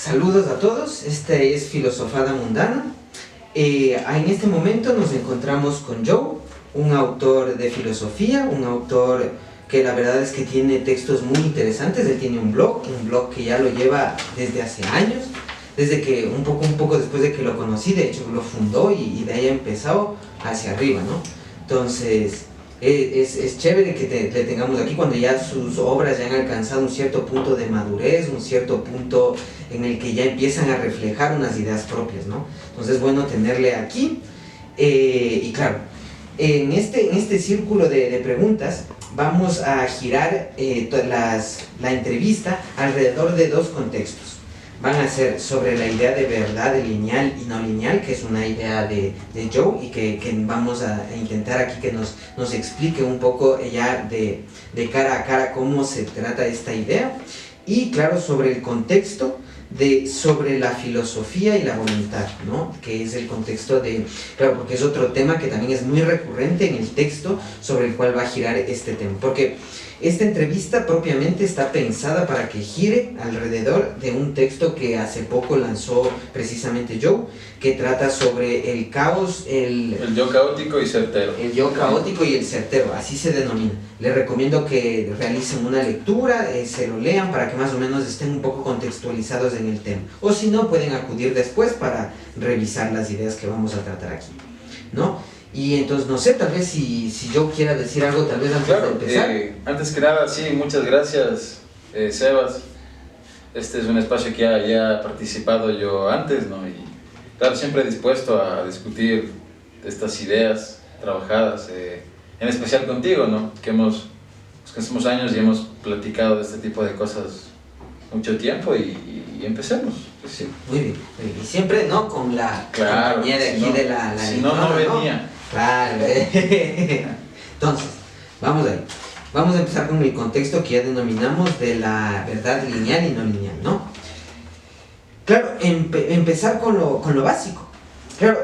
Saludos a todos, este es Filosofada Mundana. En este momento nos encontramos con Joe, un autor de filosofía, un autor que la verdad es que tiene textos muy interesantes. Él tiene un blog que ya lo lleva desde hace años, desde que un poco después de que lo conocí, de hecho lo fundó y de ahí ha empezado hacia arriba, ¿no? Entonces es chévere que le tengamos aquí cuando ya sus obras ya han alcanzado un cierto punto de madurez, un cierto punto en el que ya empiezan a reflejar unas ideas propias, ¿no? Entonces es bueno tenerle aquí. Y claro, en este círculo de preguntas vamos a girar la entrevista alrededor de dos contextos. Van a ser sobre la idea de verdad lineal y no lineal, que es una idea de Joe, y que vamos a intentar aquí que nos explique un poco ya de cara a cara cómo se trata esta idea. Y claro, sobre el contexto sobre la filosofía y la voluntad, ¿no? Que es el contexto claro, porque es otro tema que también es muy recurrente en el texto sobre el cual va a girar este tema, porque esta entrevista propiamente está pensada para que gire alrededor de un texto que hace poco lanzó precisamente Joe, que trata sobre el caos, el yo caótico y certero. El yo caótico y el certero, así se denomina. Les recomiendo que realicen una lectura, se lo lean para que más o menos estén un poco contextualizados en el tema. O si no, pueden acudir después para revisar las ideas que vamos a tratar aquí, ¿no? Y entonces, no sé, tal vez si yo quiera decir algo, tal vez antes de empezar. Antes que nada, sí, muchas gracias, Sebas. Este es un espacio que ya he participado yo antes, ¿no? Y claro, siempre dispuesto a discutir estas ideas trabajadas, en especial contigo, ¿no? Que hacemos años y hemos platicado de este tipo de cosas mucho tiempo y empecemos. Sí. Muy bien. Y siempre, ¿no? Con la compañía de aquí, si no, de la si no venía. ¿no? Claro. Entonces, vamos ahí. Vamos a empezar con el contexto que ya denominamos de la verdad lineal y no lineal, ¿no? Claro, empezar con lo básico. Claro,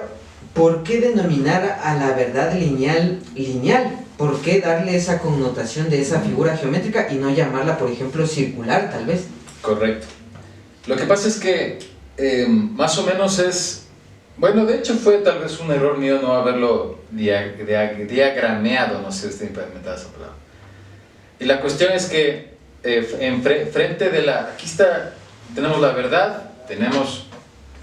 ¿por qué denominar a la verdad lineal lineal? ¿Por qué darle esa connotación de esa figura geométrica y no llamarla, por ejemplo, circular, tal vez? Correcto. Lo que pasa es que más o menos bueno, de hecho fue tal vez un error mío no haberlo diagrameado, no sé si está implementada esa palabra. Y la cuestión es que frente de aquí tenemos la verdad, tenemos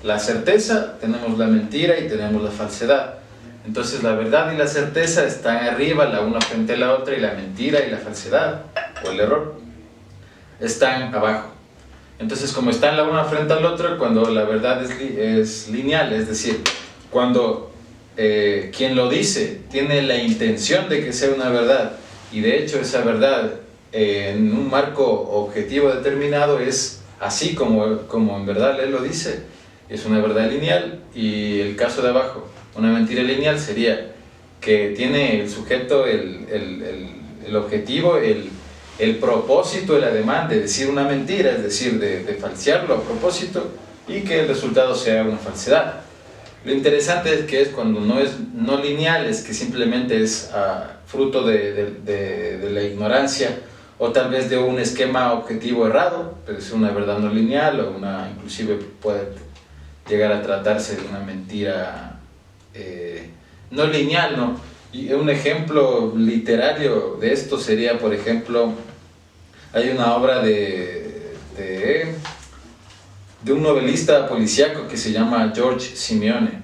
la certeza, tenemos la mentira y tenemos la falsedad. Entonces la verdad y la certeza están arriba, la una frente a la otra, y la mentira y la falsedad, o el error, están abajo. Entonces, como están la una frente al otro, cuando la verdad es lineal, es decir, cuando quien lo dice tiene la intención de que sea una verdad, y de hecho esa verdad en un marco objetivo determinado es así como en verdad él lo dice, es una verdad lineal. Y el caso de abajo, una mentira lineal, sería que tiene el sujeto el objetivo, el propósito, el ademán de decir una mentira, es decir, de falsearlo a propósito, y que el resultado sea una falsedad. Lo interesante es que cuando no es no lineal, es que simplemente es fruto de la ignorancia, o tal vez de un esquema objetivo errado, pero es una verdad no lineal, o inclusive puede llegar a tratarse de una mentira no lineal, ¿no? Y un ejemplo literario de esto sería, por ejemplo, hay una obra de un novelista policíaco que se llama George Simeone.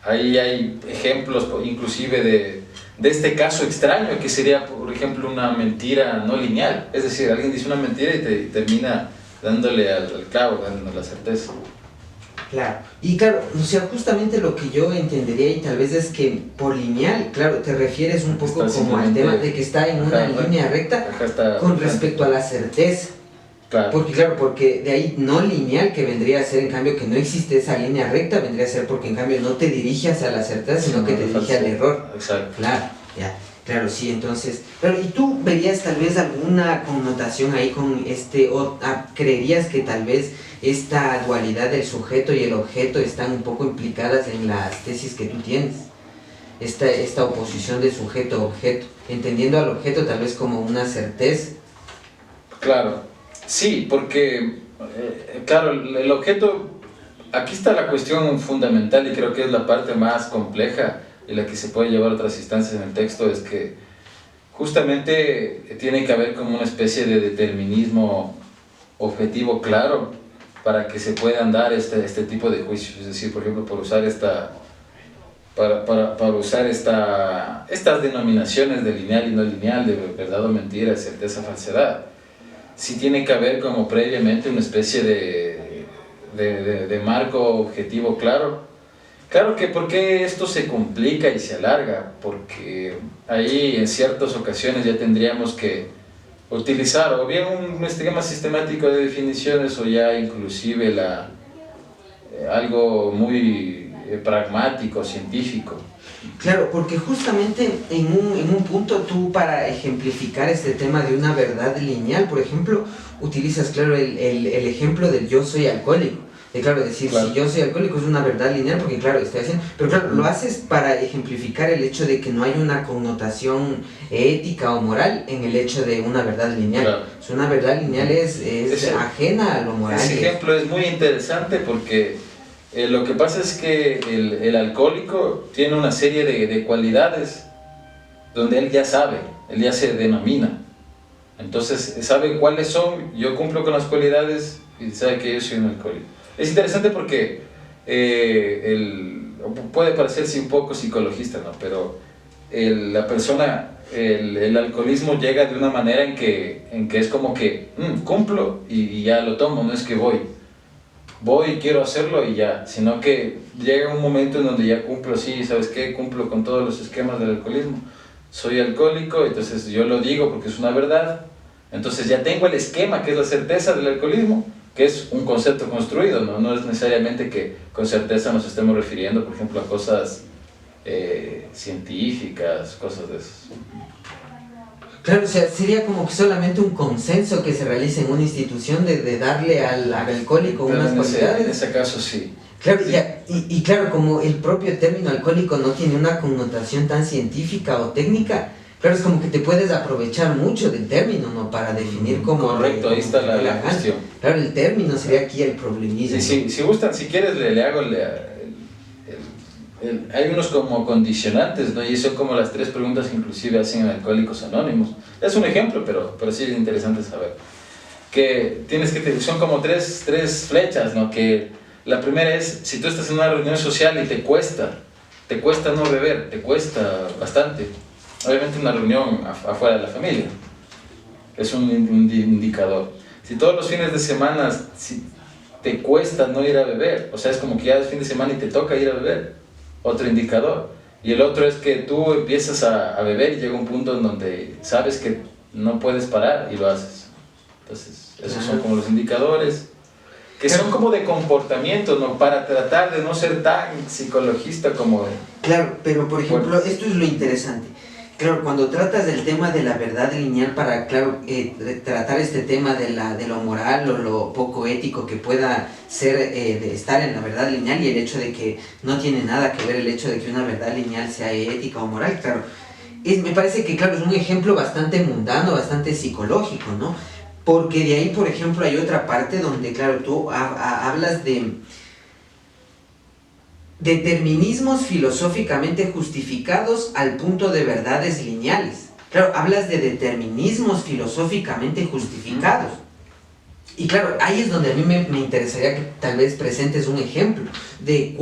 Ahí hay ejemplos inclusive de este caso extraño, que sería, por ejemplo, una mentira no lineal. Es decir, alguien dice una mentira y termina dándole al clavo, dándole la certeza. Claro, y claro, o sea, justamente lo que yo entendería y tal vez es que por lineal, claro, te refieres un poco como al tema de que está en una línea recta con respecto a la certeza. Claro. Porque de ahí no lineal, que vendría a ser en cambio que no existe esa línea recta, vendría a ser porque en cambio no te dirige hacia la certeza, sino que te dirige al error. Exacto. Claro, ya. Claro, sí, entonces, pero ¿y tú verías tal vez alguna connotación ahí con creerías que tal vez esta dualidad del sujeto y el objeto están un poco implicadas en las tesis que tú tienes? Esta oposición de sujeto-objeto, entendiendo al objeto tal vez como una certeza. Claro, sí, porque Claro, el objeto, aquí está la cuestión fundamental y creo que es la parte más compleja y la que se puede llevar a otras instancias en el texto, es que justamente tiene que haber como una especie de determinismo objetivo claro para que se puedan dar este tipo de juicios. Es decir, por ejemplo, para usar estas denominaciones de lineal y no lineal, de verdad o mentira, certeza, falsedad, sí tiene que haber como previamente una especie de marco objetivo claro. Claro que ¿por qué esto se complica y se alarga? Porque ahí en ciertas ocasiones ya tendríamos que utilizar o bien un esquema sistemático de definiciones o ya inclusive algo muy pragmático, científico. Claro, porque justamente en un punto tú, para ejemplificar este tema de una verdad lineal, por ejemplo, utilizas, claro, el ejemplo del yo soy alcohólico. Claro, decir, claro, si yo soy alcohólico es una verdad lineal porque, claro, estoy haciendo... Pero claro, lo haces para ejemplificar el hecho de que no hay una connotación ética o moral en el hecho de una verdad lineal. Claro. Una verdad lineal es ajena a lo moral. Ese ejemplo es muy interesante porque lo que pasa es que el alcohólico tiene una serie de cualidades donde él ya sabe, él ya se denomina. Entonces sabe cuáles son, yo cumplo con las cualidades y sabe que yo soy un alcohólico. Es interesante porque puede parecerse un poco psicologista, ¿no? Pero la persona, el alcoholismo llega de una manera en que es como que cumplo y ya lo tomo, no es que voy y quiero hacerlo y ya, sino que llega un momento en donde ya cumplo, sí, ¿sabes qué? Cumplo con todos los esquemas del alcoholismo, soy alcohólico, entonces yo lo digo porque es una verdad, entonces ya tengo el esquema que es la certeza del alcoholismo, que es un concepto construido, no es necesariamente que con certeza nos estemos refiriendo, por ejemplo, a cosas científicas, cosas de esas. Claro, o sea, sería como que solamente un consenso que se realice en una institución de darle al alcohólico unas cualidades. En ese caso sí. Claro, sí. Y claro, como el propio término alcohólico no tiene una connotación tan científica o técnica, claro, es como que te puedes aprovechar mucho del término, ¿no? Para definir cómo... Correcto, ahí está la cuestión. Claro, el término sería aquí el problemismo. Sí, si gustan, si quieres le hago hay unos como condicionantes, ¿no? Y son como las 3 preguntas que inclusive hacen en Alcohólicos Anónimos. Es un ejemplo, pero sí es interesante saber. Que son como tres flechas, ¿no? Que la primera es, si tú estás en una reunión social y te cuesta no beber, te cuesta bastante. Obviamente una reunión afuera de la familia. Es un indicador. Si todos los fines de semana si te cuesta no ir a beber, o sea, es como que ya es fin de semana y te toca ir a beber, otro indicador. Y el otro es que tú empiezas a beber y llega un punto en donde sabes que no puedes parar y lo haces. Entonces, esos son como los indicadores que son como de comportamiento, ¿no? Para tratar de no ser tan psicologista como... Claro, pero por ejemplo, esto es lo interesante. Claro, cuando tratas del tema de la verdad lineal para, claro, tratar este tema de lo moral o lo poco ético que pueda ser de estar en la verdad lineal y el hecho de que no tiene nada que ver el hecho de que una verdad lineal sea ética o moral, claro, me parece que, claro, es un ejemplo bastante mundano, bastante psicológico, ¿no? Porque de ahí, por ejemplo, hay otra parte donde, claro, tú hablas de determinismos filosóficamente justificados al punto de verdades lineales. Claro, hablas de determinismos filosóficamente justificados. Y claro, ahí es donde a mí me interesaría que tal vez presentes un ejemplo de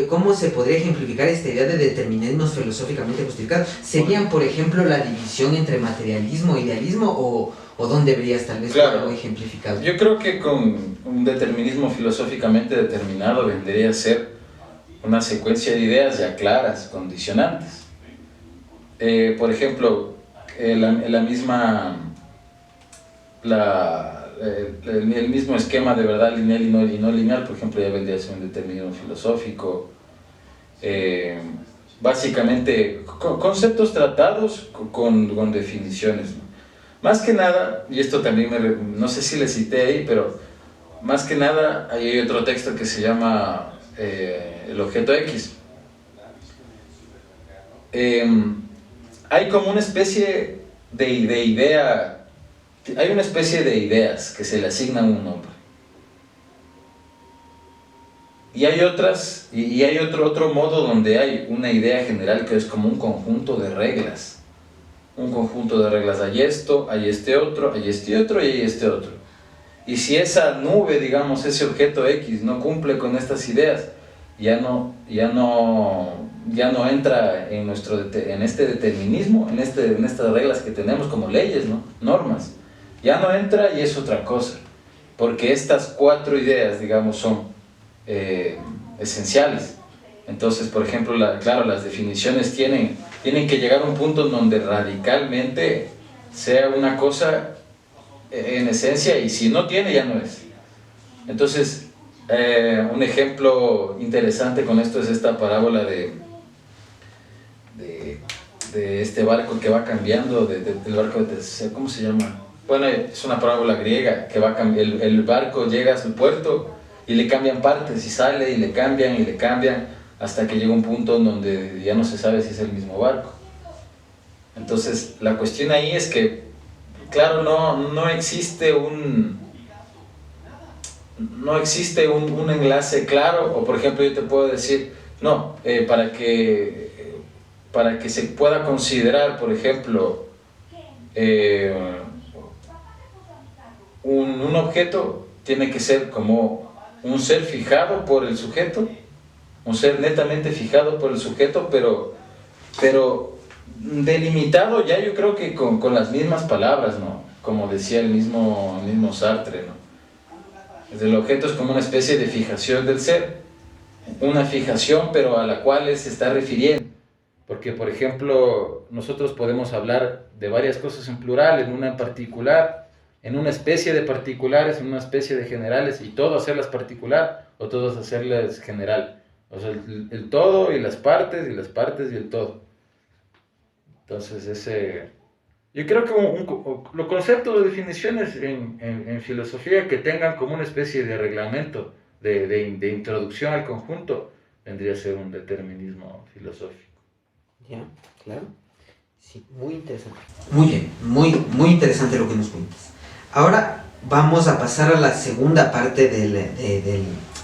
cómo se podría ejemplificar esta idea de determinismos filosóficamente justificados. ¿Serían, por ejemplo, la división entre materialismo e idealismo o dónde verías tal vez algo ejemplificado? Yo creo que con un determinismo filosóficamente determinado vendría a ser una secuencia de ideas ya claras, condicionantes. Por ejemplo, el mismo esquema de verdad lineal y no lineal, por ejemplo, ya vendría a ser un determinismo filosófico. Básicamente, conceptos tratados con definiciones, ¿no? Más que nada, y esto también no sé si le cité ahí, pero más que nada, ahí hay otro texto que se llama el objeto X. Hay como una especie de idea, hay una especie de ideas que se le asignan un nombre. Y hay otras, y hay otro modo donde hay una idea general que es como un conjunto de reglas. Un conjunto de reglas, hay esto, hay este otro, hay este otro y hay este otro. Y si esa nube, digamos, ese objeto X no cumple con estas ideas, ya no entra en este determinismo, en estas reglas que tenemos como leyes, ¿no? Normas. Ya no entra y es otra cosa. Porque estas 4 ideas, digamos, son esenciales. Entonces, por ejemplo, claro, las definiciones tienen que llegar a un punto en donde radicalmente sea una cosa en esencia, y si no tiene, ya no es. Entonces, un ejemplo interesante con esto es esta parábola de este barco que va cambiando, del barco de Teseo, ¿cómo se llama? Bueno, es una parábola griega que va el barco llega a su puerto y le cambian partes y sale y le cambian hasta que llega un punto en donde ya no se sabe si es el mismo barco. Entonces, la cuestión ahí es que, claro, no existe un enlace claro, o por ejemplo yo te puedo decir, no, para que se pueda considerar, por ejemplo, un objeto tiene que ser como un ser fijado por el sujeto, un ser netamente fijado por el sujeto, pero delimitado ya, yo creo que con las mismas palabras, ¿no? Como decía el mismo Sartre, ¿no? El objeto es como una especie de fijación del ser, una fijación pero a la cual él se está refiriendo. Porque, por ejemplo, nosotros podemos hablar de varias cosas en plural, en una en particular, en una especie de particulares, en una especie de generales, y todo hacerlas particular o todos hacerlas general. O sea, el todo y las partes y el todo. Entonces, yo creo que los conceptos de definiciones en filosofía que tengan como una especie de reglamento, de introducción al conjunto, vendría a ser un determinismo filosófico. Ya, claro. Sí, muy interesante. Muy bien, muy interesante lo que nos cuentas. Ahora vamos a pasar a la segunda parte de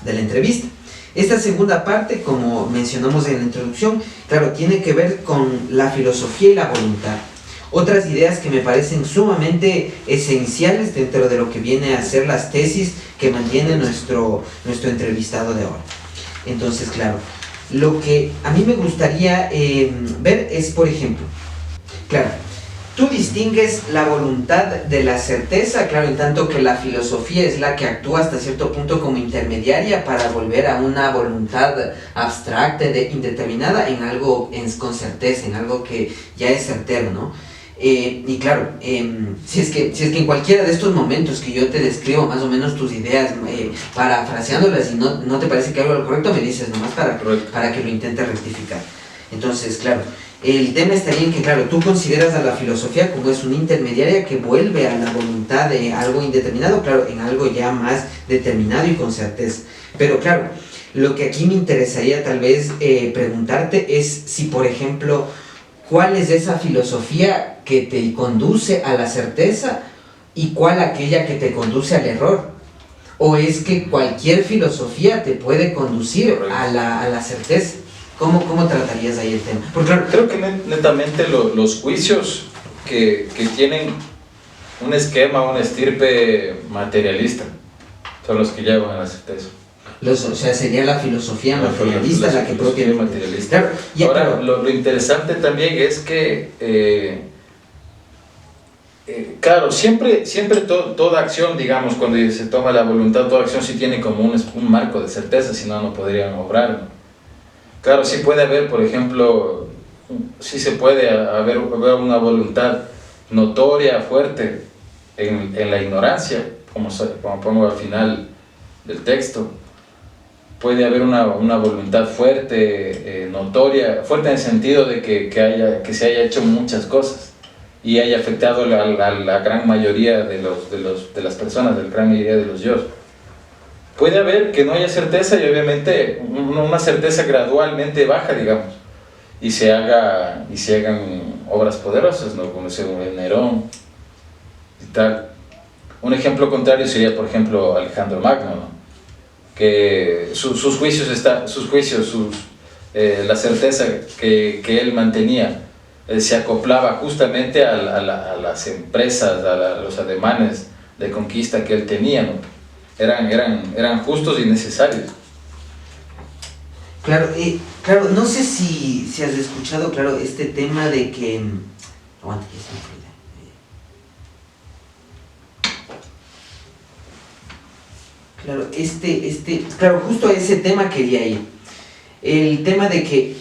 la entrevista. Esta segunda parte, como mencionamos en la introducción, claro, tiene que ver con la filosofía y la voluntad. Otras ideas que me parecen sumamente esenciales dentro de lo que viene a ser las tesis que mantiene nuestro entrevistado de ahora. Entonces, claro, lo que a mí me gustaría ver es, por ejemplo, claro, tú distingues la voluntad de la certeza, claro, en tanto que la filosofía es la que actúa hasta cierto punto como intermediaria para volver a una voluntad abstracta, indeterminada, en algo con certeza, en algo que ya es certero, ¿no? Y claro, si es que en cualquiera de estos momentos que yo te describo más o menos tus ideas, parafraseándolas y no te parece que algo es lo correcto, me dices nomás para que lo intente rectificar. Entonces, claro, el tema estaría en que, claro, tú consideras a la filosofía como es una intermediaria que vuelve a la voluntad de algo indeterminado, claro, en algo ya más determinado y con certeza. Pero claro, lo que aquí me interesaría tal vez preguntarte es si, por ejemplo, ¿cuál es esa filosofía que te conduce a la certeza y cuál aquella que te conduce al error? ¿O es que cualquier filosofía te puede conducir a la certeza? ¿Cómo tratarías ahí el tema? Porque, claro, creo que netamente los juicios que tienen un esquema, una estirpe materialista, son los que llevan a la certeza. O sea, sería la filosofía materialista la que propiamente materialista. Claro, ahora, claro. Lo interesante también es que claro, siempre toda acción, digamos, cuando se toma la voluntad, toda acción sí tiene como un marco de certeza, si no podrían obrar, ¿no? Claro, sí puede haber, por ejemplo, sí se puede haber una voluntad notoria, fuerte, en la ignorancia, como pongo al final del texto. Puede haber una voluntad fuerte, notoria, fuerte en el sentido de que se haya hecho muchas cosas y haya afectado a la gran mayoría de las personas, de la gran mayoría de los yo. Puede haber que no haya certeza y obviamente una certeza gradualmente baja, digamos, y se hagan obras poderosas, ¿no? Como según el Nerón y tal. Un ejemplo contrario sería, por ejemplo, Alejandro Magno, ¿no? que sus juicios, la certeza que él mantenía se acoplaba justamente a las empresas, los ademanes de conquista que él tenía, ¿no? Eran justos y necesarios. Claro, claro, no sé si has escuchado, claro, este tema de que... Aguanta, ya se me fue. Claro, claro, justo a ese tema quería ir. El tema de que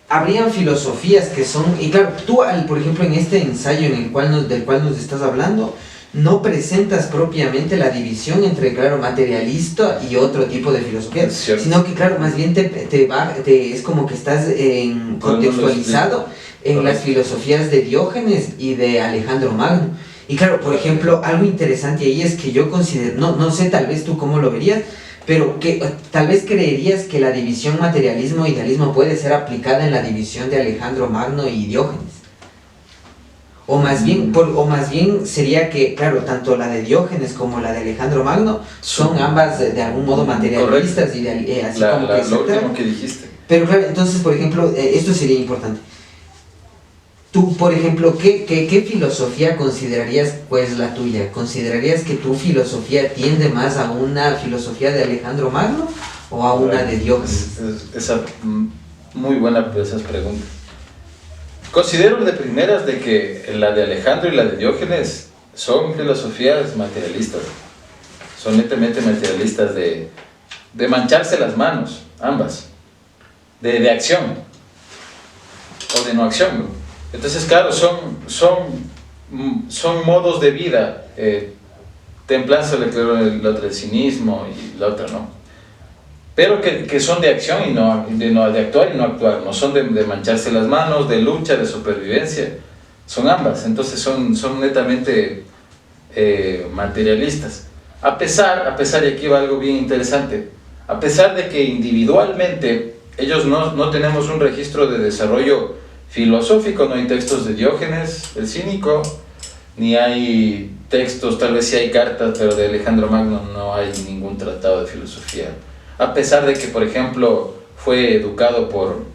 habrían filosofías que son, y claro, tú, por ejemplo, en este ensayo del cual nos estás hablando, no presentas propiamente la división entre, claro, materialista y otro tipo de filosofía, sino que, claro, más bien es como que estás contextualizado en las filosofías de Diógenes y de Alejandro Magno. Y claro, por ejemplo, algo interesante ahí es que yo considero, no sé tal vez tú cómo lo verías, pero que tal vez creerías que la división materialismo-idealismo puede ser aplicada en la división de Alejandro Magno y Diógenes. O más bien sería que, claro, tanto la de Diógenes como la de Alejandro Magno son ambas de algún modo materialistas. Y así como que lo último que dijiste. Pero claro, entonces, por ejemplo, esto sería importante. Tú, por ejemplo, ¿qué filosofía considerarías pues la tuya? ¿Considerarías que tu filosofía tiende más a una filosofía de Alejandro Magno o a una de Diógenes? Muy buena esas preguntas. Considero de primeras de que la de Alejandro y la de Diógenes son filosofías materialistas. Son netamente materialistas de mancharse las manos, ambas. De acción o de no acción, ¿no? Entonces, claro, son modos de vida. Templanza, la otra el cinismo y la otra no. Pero que son de acción y de actuar y no actuar. No son de mancharse las manos, de lucha, de supervivencia. Son ambas. Entonces son netamente materialistas. A pesar, y aquí va algo bien interesante, a pesar de que individualmente ellos no tenemos un registro de desarrollo filosófico, no hay textos de Diógenes, el cínico, ni hay textos, tal vez sí hay cartas, pero de Alejandro Magno no hay ningún tratado de filosofía. A pesar de que, por ejemplo, fue educado por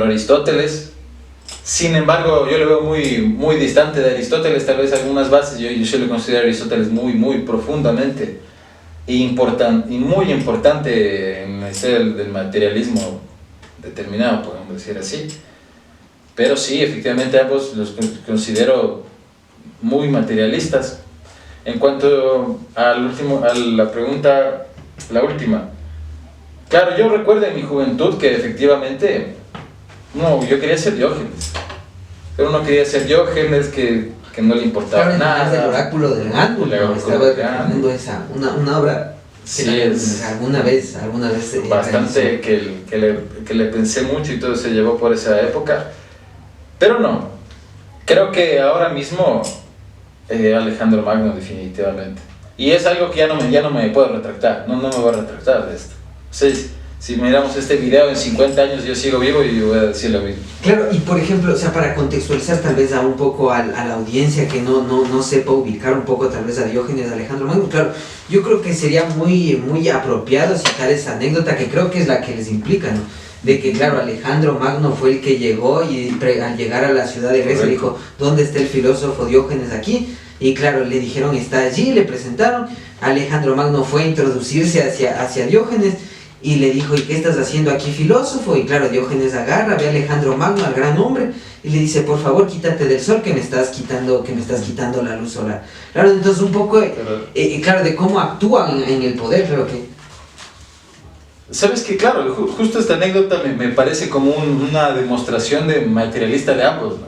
Aristóteles, sin embargo, yo le veo muy distante de Aristóteles, tal vez algunas bases, yo le considero a Aristóteles muy profundamente y muy importante en el ser del materialismo determinado, podemos decir así. Pero sí, efectivamente ambos los considero muy materialistas. En cuanto a la pregunta, la última. Claro, yo recuerdo en mi juventud que efectivamente, yo quería ser Diógenes. Pero no quería ser Diógenes, que no le importaba nada. El oráculo del Ángulo, estaba recomendando una obra. Sí, es alguna vez bastante que le pensé mucho y todo se llevó por esa época. Pero no, creo que ahora mismo Alejandro Magno definitivamente. Y es algo que ya no me puedo retractar, no me voy a retractar de esto. Si miramos este video en 50 años yo sigo vivo y voy a decir lo mismo. Claro, y por ejemplo, o sea, para contextualizar tal vez un poco a la audiencia que no sepa ubicar un poco tal vez a Diógenes, a Alejandro Magno, claro, yo creo que sería muy apropiado citar esa anécdota que creo que es la que les implica, ¿no? De que, claro, Alejandro Magno fue el que llegó y al llegar a la ciudad de Grecia dijo, ¿dónde está el filósofo Diógenes aquí? Y claro, le dijeron, está allí, le presentaron. Alejandro Magno fue a introducirse hacia Diógenes y le dijo, ¿y qué estás haciendo aquí, filósofo? Y claro, Diógenes agarra, ve a Alejandro Magno, al gran hombre, y le dice, por favor, quítate del sol que me estás quitando la luz solar. Claro, entonces un poco, claro, de cómo actúan en el poder, creo que... Sabes que, claro, justo esta anécdota me parece como una demostración de materialista de ambos, ¿no?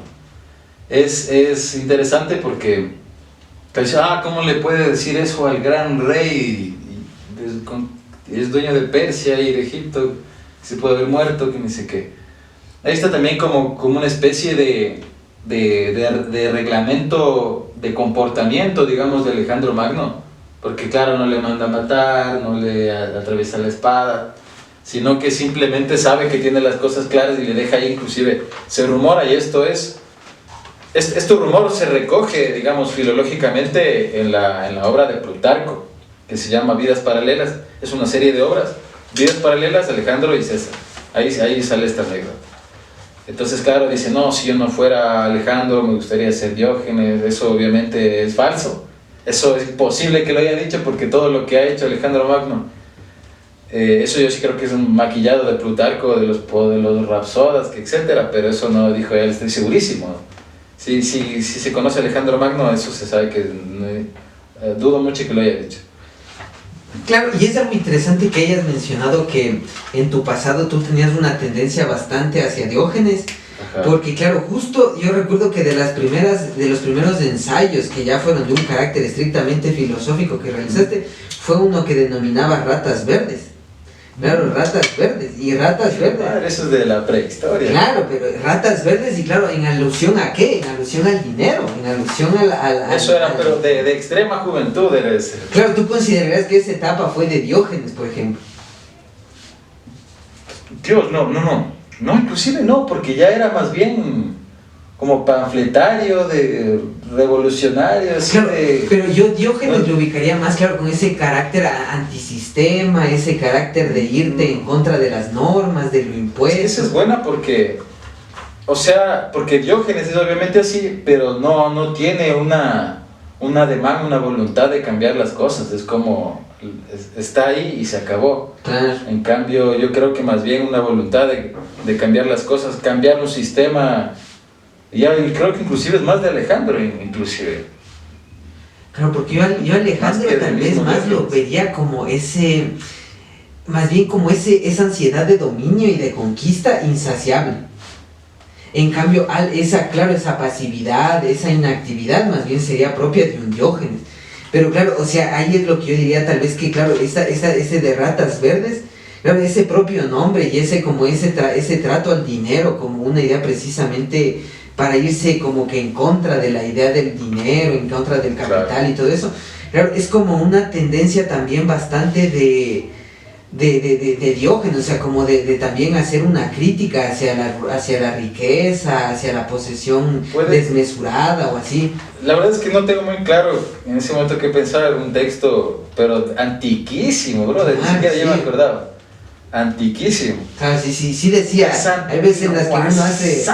Es interesante porque, pues, ¿cómo le puede decir eso al gran rey? Es dueño de Persia y de Egipto, se puede haber muerto, que ni sé qué. Ahí está también como una especie de reglamento de comportamiento, digamos, de Alejandro Magno. Porque claro, no le manda a matar, no le atraviesa la espada, sino que simplemente sabe que tiene las cosas claras y le deja ahí. Inclusive se rumora, y este rumor se recoge, digamos, filológicamente en la obra de Plutarco, que se llama Vidas Paralelas, es una serie de obras, Vidas Paralelas, Alejandro y César, ahí sale esta anécdota. Entonces, claro, dice, no, si yo no fuera Alejandro, me gustaría ser Diógenes. Eso obviamente es falso. Eso es imposible que lo haya dicho porque todo lo que ha hecho Alejandro Magno, eso yo sí creo que es un maquillado de Plutarco, de los Rapsodas, etcétera, pero eso no dijo él, estoy segurísimo. Si se conoce a Alejandro Magno, eso se sabe que dudo mucho que lo haya dicho. Claro, y es algo interesante que hayas mencionado que en tu pasado tú tenías una tendencia bastante hacia Diógenes. Ajá. Porque claro, justo yo recuerdo que de los primeros ensayos que ya fueron de un carácter estrictamente filosófico que realizaste, fue uno que denominaba ratas verdes. Claro, ratas verdes, y ratas verdes. Claro, eso es de la prehistoria. Claro, pero ratas verdes, y claro, ¿en alusión a qué? En alusión al dinero, en alusión eso era, pero de extrema juventud era ese. Claro, ¿tú considerarías que esa etapa fue de Diógenes, por ejemplo? Dios, no, inclusive no, porque ya era más bien como panfletario, de revolucionario, así claro, de... pero yo Diógenes lo ubicaría más, claro, con ese carácter antisistema, ese carácter de irte en contra de las normas, de lo impuesto. Sí, esa es buena porque, o sea, porque Diógenes es obviamente así, pero no tiene una demanda, una voluntad de cambiar las cosas, es como, está ahí y se acabó. Claro. En cambio, yo creo que más bien una voluntad de cambiar las cosas, cambiar un sistema... Ya, creo que inclusive es más de Alejandro, inclusive. Claro, porque yo Alejandro tal vez más lo vería como más bien como esa ansiedad de dominio y de conquista insaciable. En cambio, esa pasividad, esa inactividad más bien sería propia de un Diógenes. Pero claro, o sea, ahí es lo que yo diría tal vez que, claro, ese de ratas verdes, claro, ese propio nombre y ese trato al dinero como una idea precisamente... para irse como que en contra de la idea del dinero, en contra del capital, claro. Y todo eso. Claro, es como una tendencia también bastante de Diógenes, o sea, como de también hacer una crítica hacia la riqueza, hacia la posesión desmesurada o así. La verdad es que no tengo muy claro en ese momento qué pensar, un texto, pero antiquísimo, bro, ni siquiera yo me acordaba. Antiquísimo. Claro, sí decía, hay veces en las que uno hace...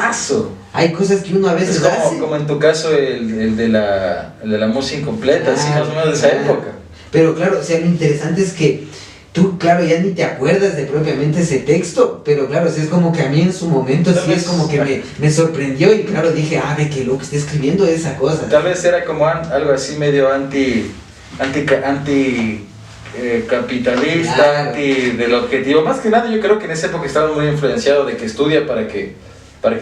Hay cosas que uno a veces hace. Como en tu caso el de la música incompleta, así más o menos de esa época. Pero claro, o sea, lo interesante es que tú, claro, ya ni te acuerdas de propiamente ese texto, pero claro, o sea, es como que a mí en su momento sí es como que me sorprendió y claro, dije, ve que loco, está escribiendo esa cosa. Tal vez era como algo así medio capitalista, claro. Del objetivo. Más que nada yo creo que en esa época estaba muy influenciado de que estudia para que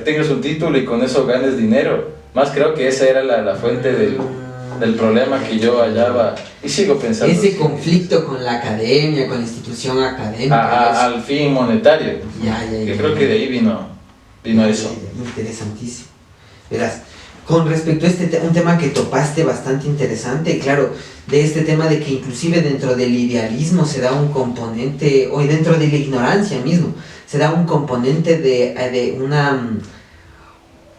tengas un título y con eso ganes dinero. Más creo que esa era la fuente del problema que yo hallaba y sigo pensando. Ese conflicto con la academia, con la institución académica. Al fin monetario. Yo creo que de ahí vino eso. Interesantísimo. Verás, con respecto a un tema que topaste bastante interesante, claro, de este tema de que inclusive dentro del idealismo se da un componente, o dentro de la ignorancia mismo, se da un componente de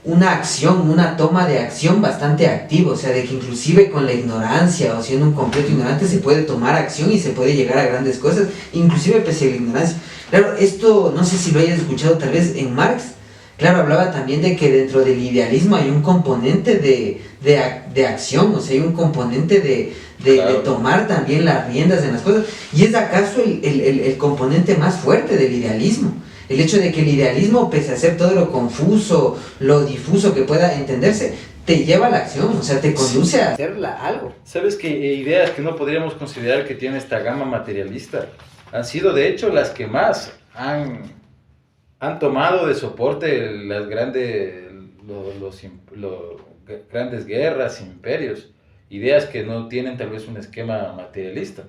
una acción, una toma de acción bastante activo, o sea, de que inclusive con la ignorancia o siendo un completo ignorante se puede tomar acción y se puede llegar a grandes cosas, inclusive pese a la ignorancia. Claro, esto no sé si lo hayas escuchado tal vez en Marx, claro, hablaba también de que dentro del idealismo hay un componente de acción, o sea, hay un componente de tomar también las riendas en las cosas, y es acaso el componente más fuerte del idealismo, el hecho de que el idealismo, pese a ser todo lo confuso, lo difuso que pueda entenderse, te lleva a la acción, o sea, te conduce a hacerla algo. ¿Sabes que ideas que no podríamos considerar que tiene esta gama materialista han sido de hecho las que más han tomado de soporte las grandes guerras, imperios, ideas que no tienen tal vez un esquema materialista?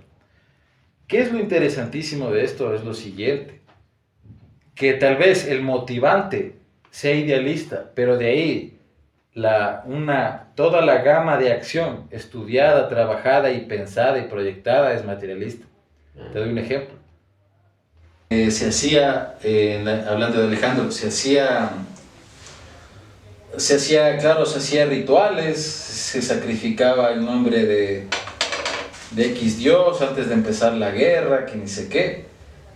¿Qué es lo interesantísimo de esto? Es lo siguiente, que tal vez el motivante sea idealista, pero de ahí toda la gama de acción estudiada, trabajada y pensada y proyectada es materialista. Te doy un ejemplo. Se hacía, hablando de Alejandro, se hacía rituales, se sacrificaba en nombre de X dios antes de empezar la guerra, que ni sé qué,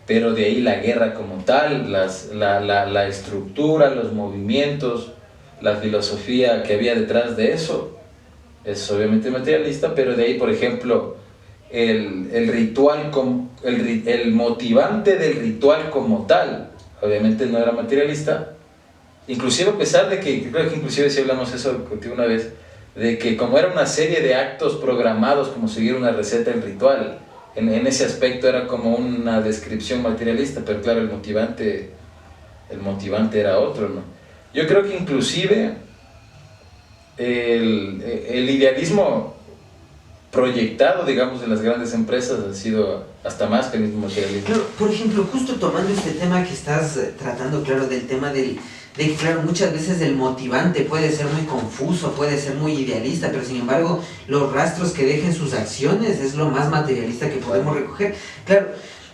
pero de ahí la guerra como tal, la estructura, los movimientos, la filosofía que había detrás de eso, es obviamente materialista, pero de ahí, por ejemplo, el ritual, el motivante del ritual como tal, obviamente no era materialista, inclusive a pesar de que, creo que inclusive si hablamos eso contigo una vez, de que como era una serie de actos programados como seguir una receta en ritual, en ese aspecto era como una descripción materialista, pero claro, el motivante era otro, ¿no? Yo creo que inclusive el idealismo proyectado, digamos, en las grandes empresas ha sido hasta más que el mismo materialismo. Claro, por ejemplo, justo tomando este tema que estás tratando, claro, del tema de que, claro, muchas veces el motivante puede ser muy confuso, puede ser muy idealista, pero sin embargo, los rastros que dejen sus acciones es lo más materialista que podemos recoger. Claro,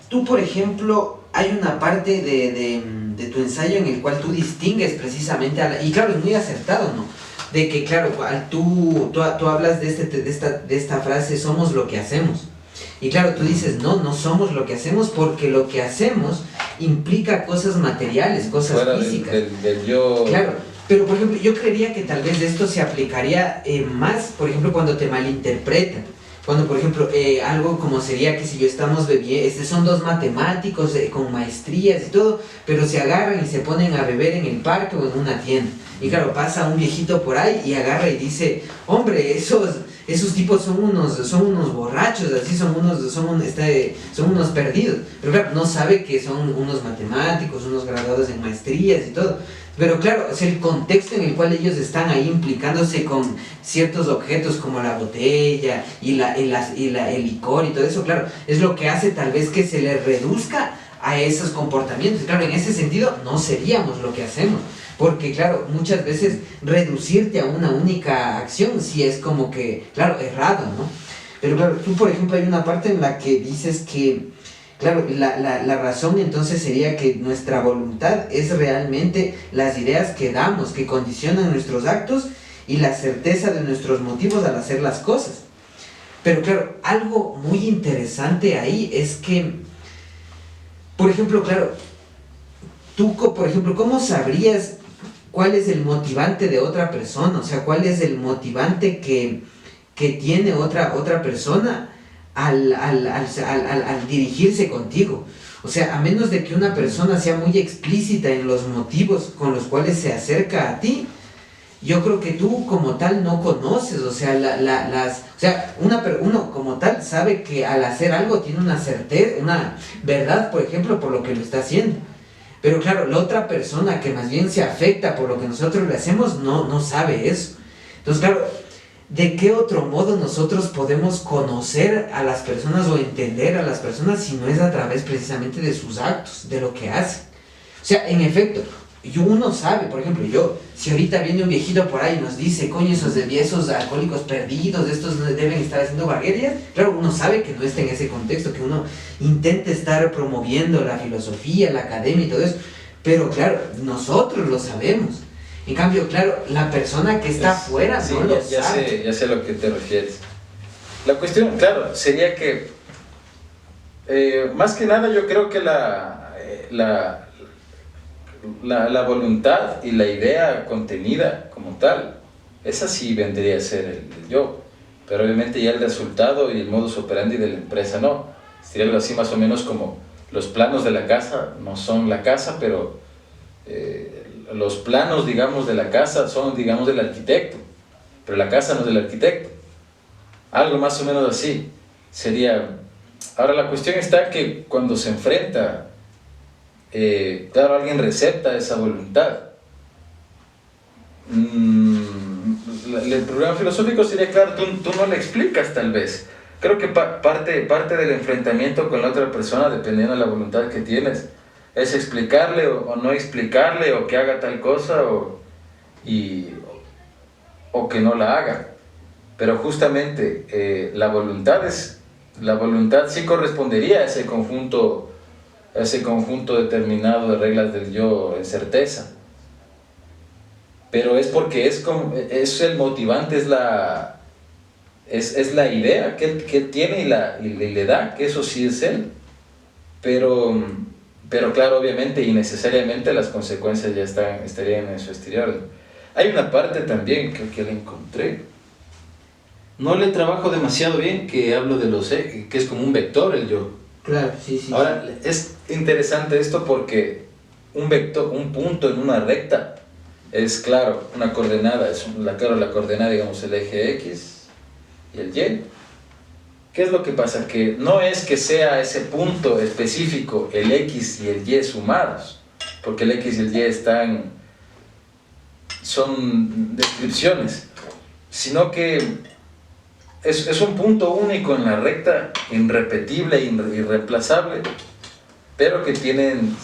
tú, por ejemplo, hay una parte de tu ensayo en el cual tú distingues precisamente, y claro, es muy acertado, ¿no? De que, claro, tú hablas de esta frase, somos lo que hacemos. Y claro, tú dices, no somos lo que hacemos, porque lo que hacemos implica cosas materiales, cosas fuera físicas. Del yo. Claro, pero por ejemplo, yo creería que tal vez esto se aplicaría más, por ejemplo, cuando te malinterpretan. Cuando, por ejemplo, algo como sería que si yo estamos bebiendo, son dos matemáticos con maestrías y todo, pero se agarran y se ponen a beber en el parque o en una tienda. Y claro, pasa un viejito por ahí y agarra y dice, hombre, esos tipos son unos borrachos, así son unos perdidos. Pero claro, no sabe que son unos matemáticos, unos graduados en maestrías y todo. Pero claro, es el contexto en el cual ellos están ahí implicándose con ciertos objetos como la botella y el licor y todo eso, claro, es lo que hace tal vez que se les reduzca a esos comportamientos. Claro, en ese sentido no seríamos lo que hacemos. Porque claro, muchas veces reducirte a una única acción sí es como que, claro, errado, ¿no? Pero claro, tú por ejemplo hay una parte en la que dices que, claro, la razón entonces sería que nuestra voluntad es realmente las ideas que damos, que condicionan nuestros actos y la certeza de nuestros motivos al hacer las cosas. Pero claro, algo muy interesante ahí es que, por ejemplo, claro, tú, por ejemplo, ¿cómo sabrías cuál es el motivante de otra persona? O sea, ¿cuál es el motivante que tiene otra persona al dirigirse contigo? O sea, a menos de que una persona sea muy explícita en los motivos con los cuales se acerca a ti, yo creo que tú como tal no conoces, o sea, uno como tal sabe que al hacer algo tiene una certeza, una verdad, por ejemplo, por lo que lo está haciendo. Pero claro, la otra persona que más bien se afecta por lo que nosotros le hacemos no sabe eso. Entonces, claro, ¿de qué otro modo nosotros podemos conocer a las personas o entender a las personas si no es a través precisamente de sus actos, de lo que hacen? O sea, en efecto, uno sabe, por ejemplo, si ahorita viene un viejito por ahí y nos dice, coño, esos alcohólicos perdidos, estos deben estar haciendo vaguerías, claro, uno sabe que no está en ese contexto, que uno intenta estar promoviendo la filosofía, la academia y todo eso, pero claro, nosotros lo sabemos. En cambio, claro, la persona que está afuera sí, no lo sabe. Ya sé a lo que te refieres. La cuestión, claro, sería que, más que nada yo creo que la voluntad y la idea contenida como tal, esa sí vendría a ser el yo, pero obviamente ya el resultado y el modus operandi de la empresa no. Sería algo así más o menos como los planos de la casa no son la casa, pero los planos, digamos, de la casa son, digamos, del arquitecto, pero la casa no es del arquitecto. Algo más o menos así sería. Ahora la cuestión está que cuando se enfrenta, claro, alguien recepta esa voluntad. El problema filosófico sería, claro, tú no le explicas tal vez. Creo que parte del enfrentamiento con la otra persona, dependiendo de la voluntad que tienes, es explicarle o no explicarle, o que haga tal cosa o que no la haga. Pero justamente la voluntad sí correspondería a ese conjunto determinado de reglas del yo en certeza, pero es porque es el motivante, es la idea que él tiene y le da, que eso sí es él. Pero claro, obviamente y necesariamente las consecuencias ya estarían en su exterior. Hay una parte también que la encontré. No le trabajo demasiado bien, que hablo de los que es como un vector el yo. Claro, sí. Ahora, es interesante esto porque un vector, un punto en una recta, es claro, una coordenada, la coordenada, digamos, el eje X y el Y. ¿Qué es lo que pasa? Que no es que sea ese punto específico el X y el Y sumados, porque el X y el Y son descripciones, sino que es un punto único en la recta, irrepetible e irreemplazable, pero que tienen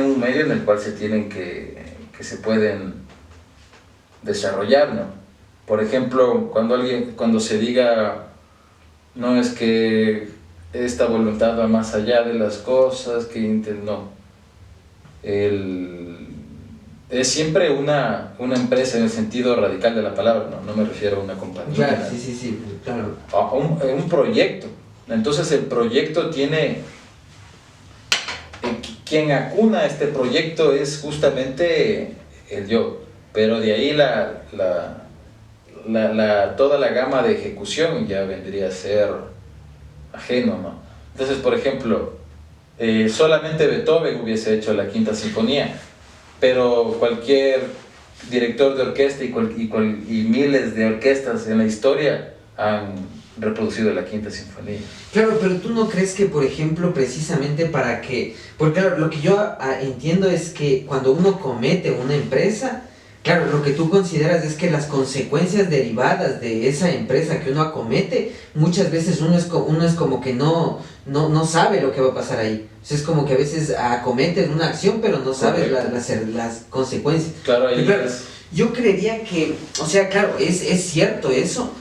un medio en el cual se pueden desarrollar, ¿no? Por ejemplo, cuando se diga, no es que esta voluntad va más allá de las cosas, no. Es siempre una empresa en el sentido radical de la palabra, no me refiero a una compañía. Claro, sí, claro. A un proyecto. Entonces el proyecto tiene... Quien acuna este proyecto es justamente el yo, pero de ahí toda la gama de ejecución ya vendría a ser ajeno, ¿no? Entonces, por ejemplo, solamente Beethoven hubiese hecho la Quinta Sinfonía, pero cualquier director de orquesta y miles de orquestas en la historia han reproducido la Quinta Sinfonía. Claro, pero tú no crees que, por ejemplo, precisamente porque claro, lo que yo entiendo es que cuando uno comete una empresa, claro, lo que tú consideras es que las consecuencias derivadas de esa empresa que uno acomete, muchas veces uno es como que no sabe lo que va a pasar ahí. O sea, es como que a veces acometes una acción, pero no sabes las consecuencias. Claro, ahí claro, yo creería que, o sea, claro, es cierto eso,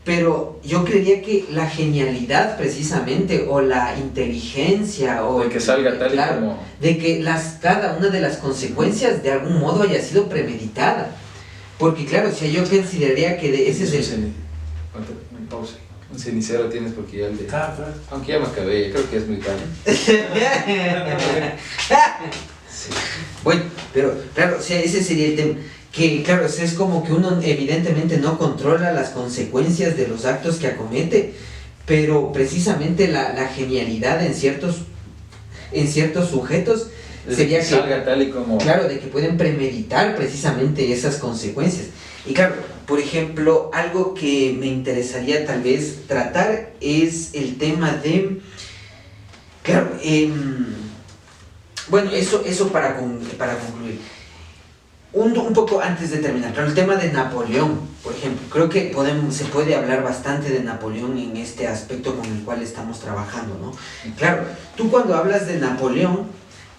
pero yo creería que la genialidad precisamente, o la inteligencia, o de que salga tal claro, y como... de que cada una de las consecuencias de algún modo haya sido premeditada. Porque claro, o sea, yo consideraría que ese es el... Pausa. Un cenicero tienes porque ya el de... Claro. Aunque ya me acabé, creo que es muy tarde. Sí. Bueno, pero claro, o sea, ese sería el tema. Que claro, es como que uno evidentemente no controla las consecuencias de los actos que acomete, pero precisamente la genialidad en ciertos sujetos sería que salga tal y como... Claro, de que pueden premeditar precisamente esas consecuencias. Y claro, por ejemplo, algo que me interesaría tal vez tratar es el tema de... Claro, bueno, eso para concluir. Un poco antes de terminar, claro, el tema de Napoleón, por ejemplo, creo que se puede hablar bastante de Napoleón en este aspecto con el cual estamos trabajando, ¿no? Claro, tú cuando hablas de Napoleón,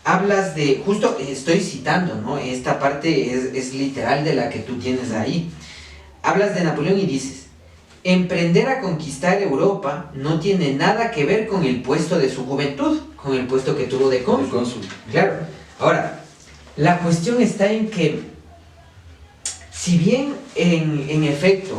hablas de, justo estoy citando, ¿no? Esta parte es literal de la que tú tienes ahí. Hablas de Napoleón y dices: emprender a conquistar Europa no tiene nada que ver con el puesto de su juventud, con el puesto que tuvo de cónsul. Claro, ahora... La cuestión está en que, si bien en efecto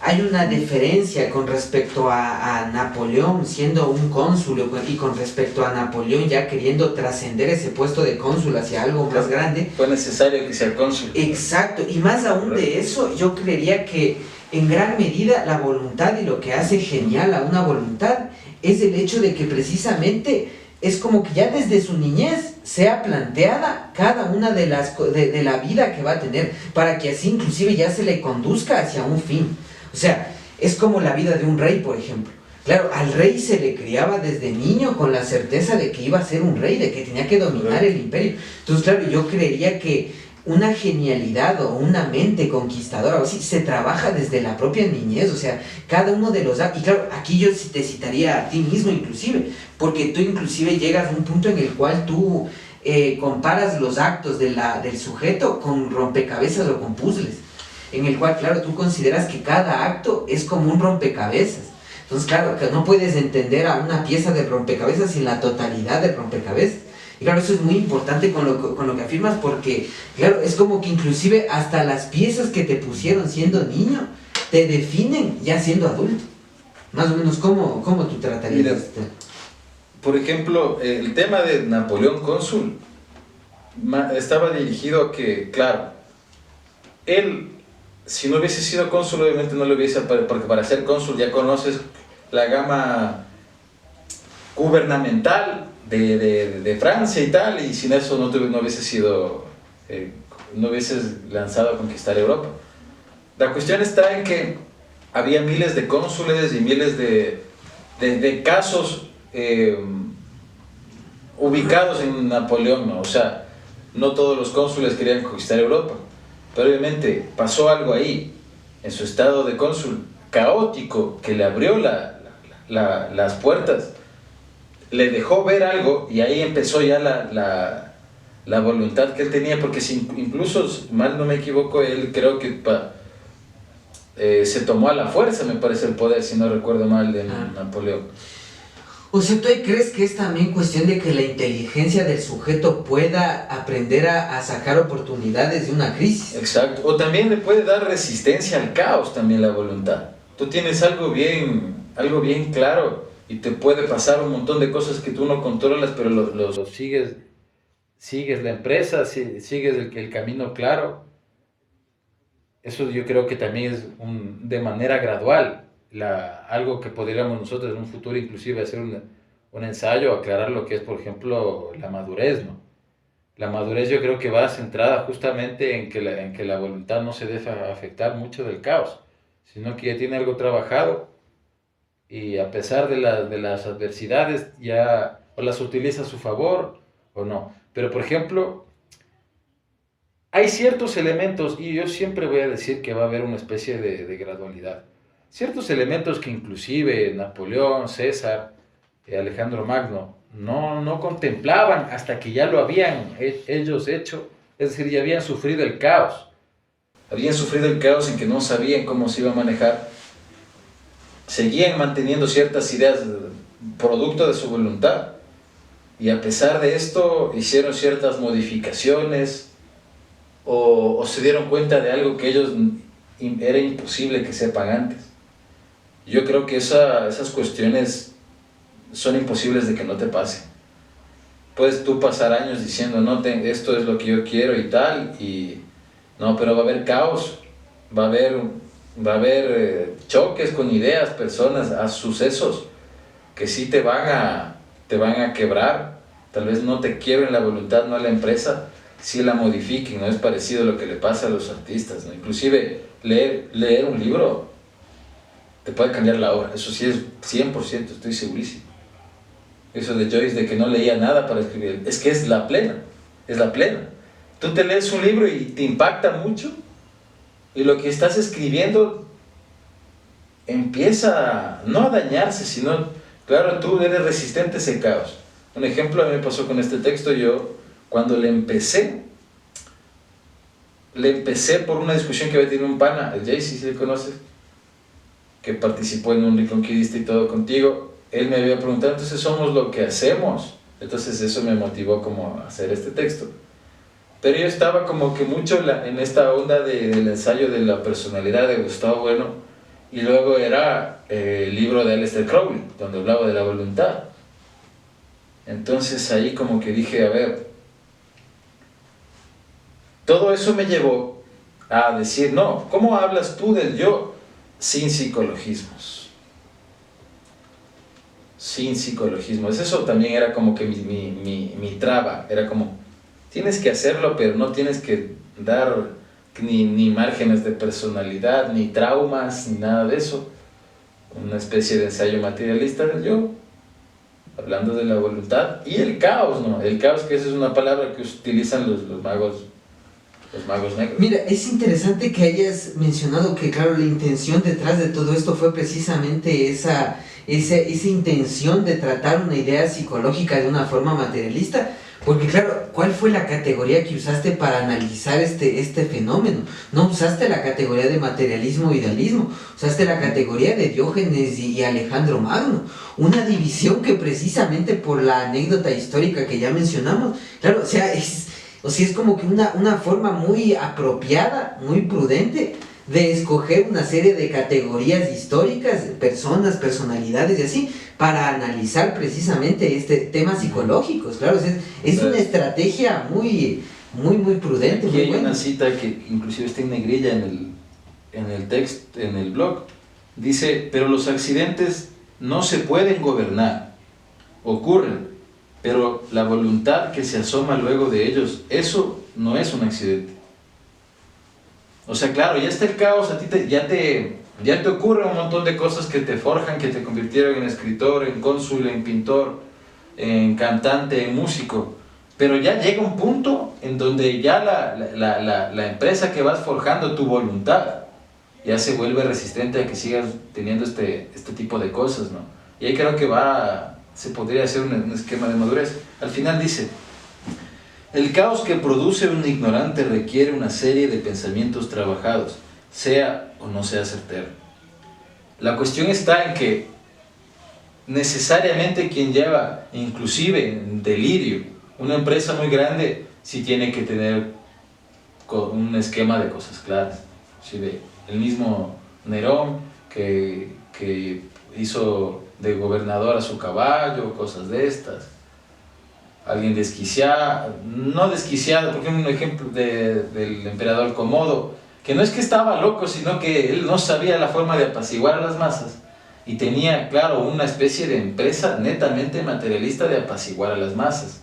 hay una diferencia con respecto a Napoleón siendo un cónsul y con respecto a Napoleón ya queriendo trascender ese puesto de cónsul hacia algo más grande, fue necesario que sea cónsul. Exacto, y más aún de eso, yo creería que en gran medida la voluntad y lo que hace genial a una voluntad es el hecho de que precisamente es como que ya desde su niñez sea planteada cada una de la vida que va a tener, para que así inclusive ya se le conduzca hacia un fin. O sea, es como la vida de un rey, por ejemplo. Claro, al rey se le criaba desde niño con la certeza de que iba a ser un rey, de que tenía que dominar el imperio. Entonces, claro, yo creería que una genialidad o una mente conquistadora o así se trabaja desde la propia niñez. O sea, cada uno de los actos, y claro, aquí yo te citaría a ti mismo inclusive, porque tú inclusive llegas a un punto en el cual tú comparas los actos del sujeto con rompecabezas o con puzzles, en el cual, claro, tú consideras que cada acto es como un rompecabezas. Entonces, claro, que no puedes entender a una pieza de rompecabezas sin la totalidad del rompecabezas. Y claro, eso es muy importante con lo que afirmas, porque, claro, es como que inclusive hasta las piezas que te pusieron siendo niño te definen ya siendo adulto. Más o menos, ¿cómo tú tratarías Mira, este? por ejemplo, el tema de Napoleón Cónsul estaba dirigido a que, claro, él, si no hubiese sido cónsul, obviamente no lo hubiese, porque para ser cónsul ya conoces la gama gubernamental de Francia y tal, y sin eso no hubiese sido, no hubieses lanzado a conquistar Europa. La cuestión está en que había miles de cónsules y miles de casos ubicados en Napoleón, ¿no? O sea, no todos los cónsules querían conquistar Europa, pero obviamente pasó algo ahí, en su estado de cónsul caótico, que le abrió las puertas, le dejó ver algo, y ahí empezó ya la voluntad que él tenía, porque si incluso, mal no me equivoco, él creo que se tomó a la fuerza, me parece, el poder, si no recuerdo mal, de Napoleón. O sea, ¿tú crees que es también cuestión de que la inteligencia del sujeto pueda aprender a sacar oportunidades de una crisis? Exacto, o también le puede dar resistencia al caos también la voluntad. Tú tienes algo bien claro y te puede pasar un montón de cosas que tú no controlas, pero lo sigues la empresa, sigues el camino claro. Eso yo creo que también es de manera gradual, algo que podríamos nosotros en un futuro inclusive hacer un ensayo, aclarar lo que es, por ejemplo, la madurez, ¿no? La madurez yo creo que va centrada justamente en que la voluntad no se deja afectar mucho del caos, sino que ya tiene algo trabajado y a pesar de las adversidades ya o las utiliza a su favor o no. Pero por ejemplo, hay ciertos elementos, y yo siempre voy a decir que va a haber una especie de gradualidad. Ciertos elementos que inclusive Napoleón, César, Alejandro Magno no contemplaban hasta que ya lo habían ellos hecho, es decir, ya habían sufrido el caos. Habían sufrido el caos en que no sabían cómo se iba a manejar. Seguían manteniendo ciertas ideas producto de su voluntad. Y a pesar de esto, hicieron ciertas modificaciones o se dieron cuenta de algo que ellos era imposible que sepan antes. Yo creo que esas cuestiones son imposibles de que no te pasen. Puedes tú pasar años diciendo, no, esto es lo que yo quiero y tal, y no, pero va a haber caos, va a haber choques con ideas, personas, sucesos que sí te van a quebrar. Tal vez no te quiebren la voluntad, no a la empresa, sí la modifiquen, ¿no? Es parecido a lo que le pasa a los artistas, ¿no? Inclusive leer un libro te puede cambiar la obra, eso sí es 100%, estoy segurísimo. Eso de Joyce, de que no leía nada para escribir, es que es la plena. Tú te lees un libro y te impacta mucho, y lo que estás escribiendo empieza no a dañarse, sino, claro, tú eres resistente a ese caos. Un ejemplo, a mí me pasó con este texto. Yo, cuando le empecé por una discusión que había tenido un pana, el Jay, si le conoces, que participó en un Reconquista y todo contigo. Él me había preguntado, entonces somos lo que hacemos. Entonces eso me motivó como a hacer este texto. Pero yo estaba como que mucho en esta onda del ensayo de la personalidad de Gustavo Bueno, y luego era el libro de Aleister Crowley, donde hablaba de la voluntad. Entonces ahí como que dije, a ver, todo eso me llevó a decir, no, ¿cómo hablas tú del yo sin psicologismos? Sin psicologismos. Eso también era como que mi traba. Era como, tienes que hacerlo, pero no tienes que dar ni márgenes de personalidad, ni traumas, ni nada de eso. Una especie de ensayo materialista del yo, hablando de la voluntad y el caos, ¿no? El caos, que esa es una palabra que utilizan los magos negros. Mira, es interesante que hayas mencionado que, claro, la intención detrás de todo esto fue precisamente esa intención de tratar una idea psicológica de una forma materialista, porque, claro, ¿cuál fue la categoría que usaste para analizar este fenómeno? No usaste la categoría de materialismo o idealismo, usaste la categoría de Diógenes y Alejandro Magno, una división que precisamente por la anécdota histórica que ya mencionamos, claro, es como que una forma muy apropiada, muy prudente de escoger una serie de categorías históricas, personas, personalidades y así, para analizar precisamente temas psicológicos. Claro, es una estrategia muy prudente. Aquí muy hay buena. una cita que inclusive está en negrilla en el texto, en el blog. Dice, pero los accidentes no se pueden gobernar, ocurren, pero la voluntad que se asoma luego de ellos, eso no es un accidente. O sea, claro, ya está el caos, a ti ya te ocurre un montón de cosas que te forjan, que te convirtieron en escritor, en cónsul, en pintor, en cantante, en músico. Pero ya llega un punto en donde ya la empresa que vas forjando, tu voluntad, ya se vuelve resistente a que sigas teniendo este tipo de cosas, ¿no? Y ahí creo que se podría hacer un esquema de madurez. Al final dice, el caos que produce un ignorante requiere una serie de pensamientos trabajados, sea o no sea certero. La cuestión está en que necesariamente quien lleva, inclusive en delirio, una empresa muy grande, sí tiene que tener un esquema de cosas claras. ¿Sí ve? El mismo Nerón que hizo de gobernador a su caballo, cosas de estas. Alguien desquiciado, no desquiciado, porque es un ejemplo del emperador Comodo, que no es que estaba loco, sino que él no sabía la forma de apaciguar a las masas y tenía, claro, una especie de empresa netamente materialista de apaciguar a las masas.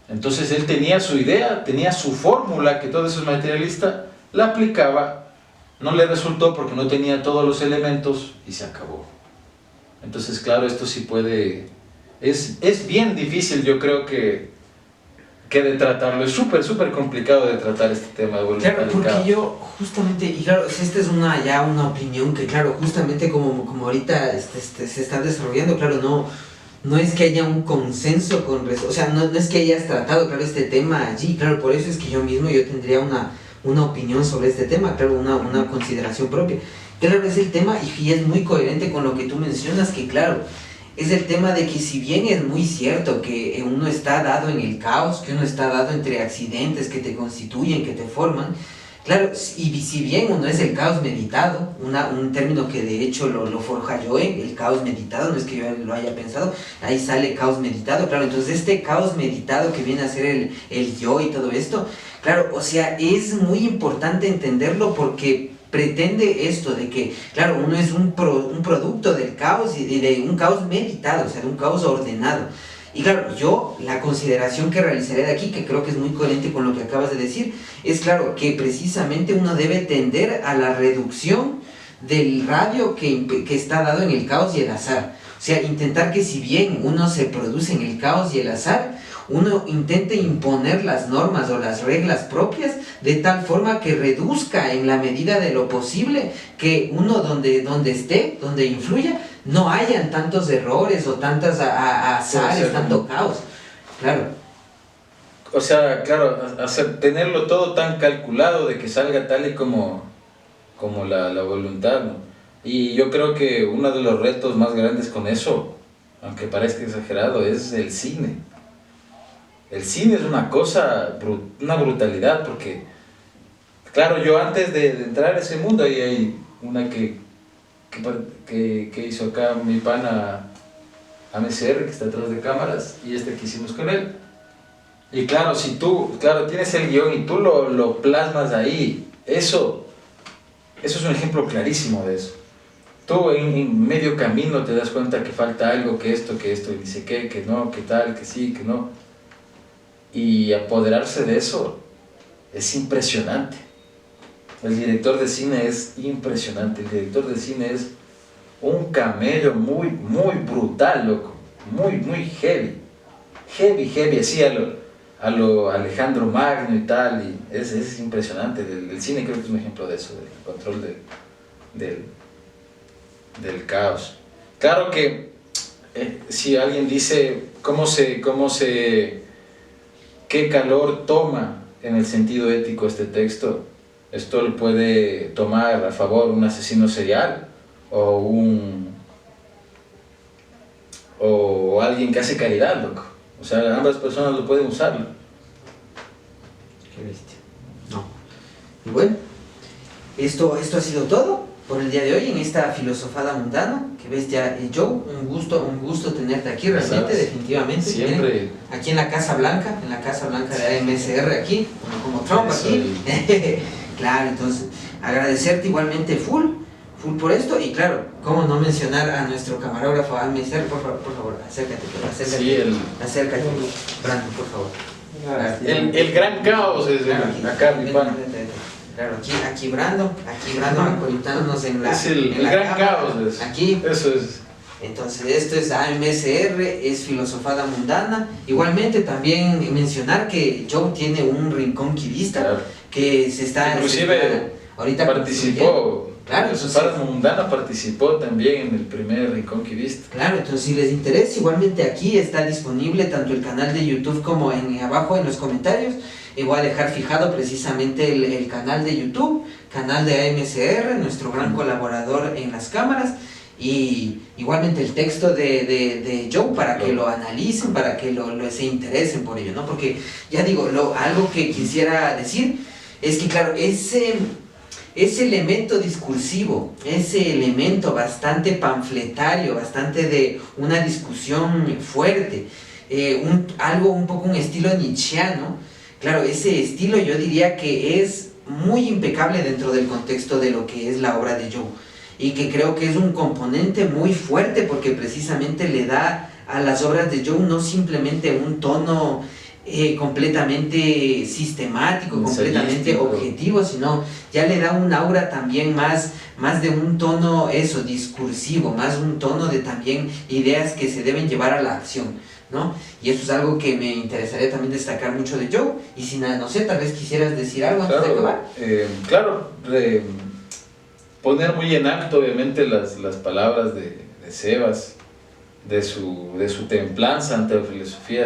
Entonces él tenía su idea, tenía su fórmula, que todo eso es materialista, la aplicaba, no le resultó porque no tenía todos los elementos y se acabó. Entonces, claro, esto sí puede... Es bien difícil, yo creo que de tratarlo. Es súper complicado de tratar este tema de voluntad. Claro, porque yo justamente, y claro, esta es ya una opinión que, claro, justamente como ahorita se está desarrollando, claro, no es que haya un consenso o sea, no es que hayas tratado, claro, este tema allí, claro, por eso es que yo tendría una opinión sobre este tema, claro, una consideración propia. Claro, es el tema, y es muy coherente con lo que tú mencionas, que claro, es el tema de que si bien es muy cierto que uno está dado en el caos, que uno está dado entre accidentes que te constituyen, que te forman, claro, y si bien uno es el caos meditado, un término que de hecho lo forja Joe, el caos meditado, no es que yo lo haya pensado, ahí sale caos meditado, claro, entonces este caos meditado que viene a ser el yo y todo esto, claro, o sea, es muy importante entenderlo porque pretende esto de que, claro, uno es un producto del caos y de un caos meditado, o sea, de un caos ordenado. Y claro, yo la consideración que realizaré de aquí, que creo que es muy coherente con lo que acabas de decir, es claro que precisamente uno debe tender a la reducción del radio que está dado en el caos y el azar. O sea, intentar que si bien uno se produce en el caos y el azar, uno intente imponer las normas o las reglas propias de tal forma que reduzca en la medida de lo posible que uno donde esté, donde influya, no hayan tantos errores o tantas azares, tanto caos. Claro. O sea, claro, tenerlo todo tan calculado de que salga tal y como la voluntad, ¿no? Y yo creo que uno de los retos más grandes con eso, aunque parezca exagerado, es el cine. El cine es una cosa, una brutalidad, porque, claro, yo antes de entrar a ese mundo, ahí hay una que hizo acá mi pana AMCR, que está atrás de cámaras, y que hicimos con él. Y claro, si tú, tienes el guión y tú lo plasmas ahí, eso es un ejemplo clarísimo de eso. Tú en medio camino te das cuenta que falta algo, que esto, y dice que no, que tal, que sí, que no. Y apoderarse de eso es impresionante. El director de cine es impresionante. El director de cine es un camello muy brutal, loco. Muy heavy, así a lo Alejandro Magno y tal. Y es impresionante. El cine creo que es un ejemplo de eso, del control del caos. Claro que si alguien dice qué calor toma en el sentido ético este texto, esto lo puede tomar a favor un asesino serial o alguien que hace caridad, loco. O sea, ambas personas lo pueden usarlo. Qué bestia. No. Y bueno, esto ha sido todo por el día de hoy en esta filosofada mundana. Que ves ya, Joe, un gusto tenerte aquí realmente, definitivamente. Siempre. Miren, aquí en la Casa Blanca de AMSR aquí, como Trump aquí. Claro, entonces agradecerte igualmente full por esto, y claro, cómo no mencionar a nuestro camarógrafo AMSR, por favor, acércate, acércate, Brandon, por favor. El gran caos es acá, mi pan. Claro, aquí Brandon acolitándonos en la... Es el en la gran cámara, caos. aquí. Eso es. Entonces esto es AMSR, es Filosofada Mundana. Igualmente también mencionar que Joe tiene un rincón quivista, Claro. que se está... Inclusive ahorita participó, claro, Filosofada Mundana participó también en el primer rincón quivista. Claro, entonces si les interesa, igualmente aquí está disponible tanto el canal de YouTube como abajo en los comentarios. Y voy a dejar fijado precisamente el canal de YouTube, canal de AMSR, nuestro gran colaborador en las cámaras, y igualmente el texto de Joe para que lo analicen, para que se interesen por ello, ¿no? Porque ya digo, algo que quisiera decir es que claro, ese elemento discursivo, ese elemento bastante panfletario, bastante de una discusión fuerte, algo un poco un estilo nietzscheano. Claro, ese estilo yo diría que es muy impecable dentro del contexto de lo que es la obra de Joe, y que creo que es un componente muy fuerte porque precisamente le da a las obras de Joe no simplemente un tono completamente sistemático, completamente objetivo, sino ya le da un aura también más de un tono discursivo, más un tono de también ideas que se deben llevar a la acción, ¿no? Y eso es algo que me interesaría también destacar mucho de Joe. Y si no sé, tal vez quisieras decir algo antes de acabar. Claro, poner muy en alto obviamente las palabras de Sebas, de su templanza ante la filosofía,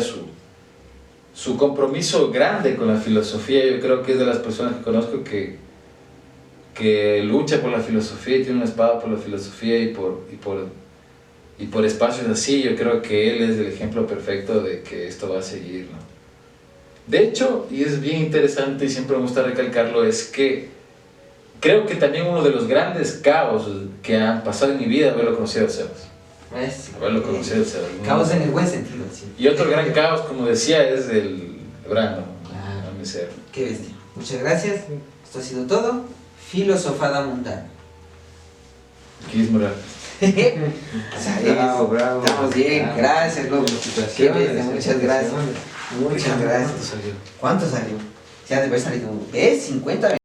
su compromiso grande con la filosofía. Yo creo que es de las personas que conozco que lucha por la filosofía y tiene una espada por la filosofía y por espacios así. Yo creo que él es el ejemplo perfecto de que esto va a seguir, ¿no? De hecho, y es bien interesante y siempre me gusta recalcarlo, es que creo que también uno de los grandes caos que han pasado en mi vida haberlo conocido a Sebas. Haberlo conocido a Sebas. Caos en el buen sentido, sí. Y otro gran caos, como decía, es el Brandon. Qué bestia. Muchas gracias. Esto ha sido todo. Filosofada Mundana. Kiss Morales. Bravo. Estamos bien, gracias, loco. Qué bestia, muchas gracias. Muchas gracias. ¿Cuánto salió? Ya debe salir, ¿50?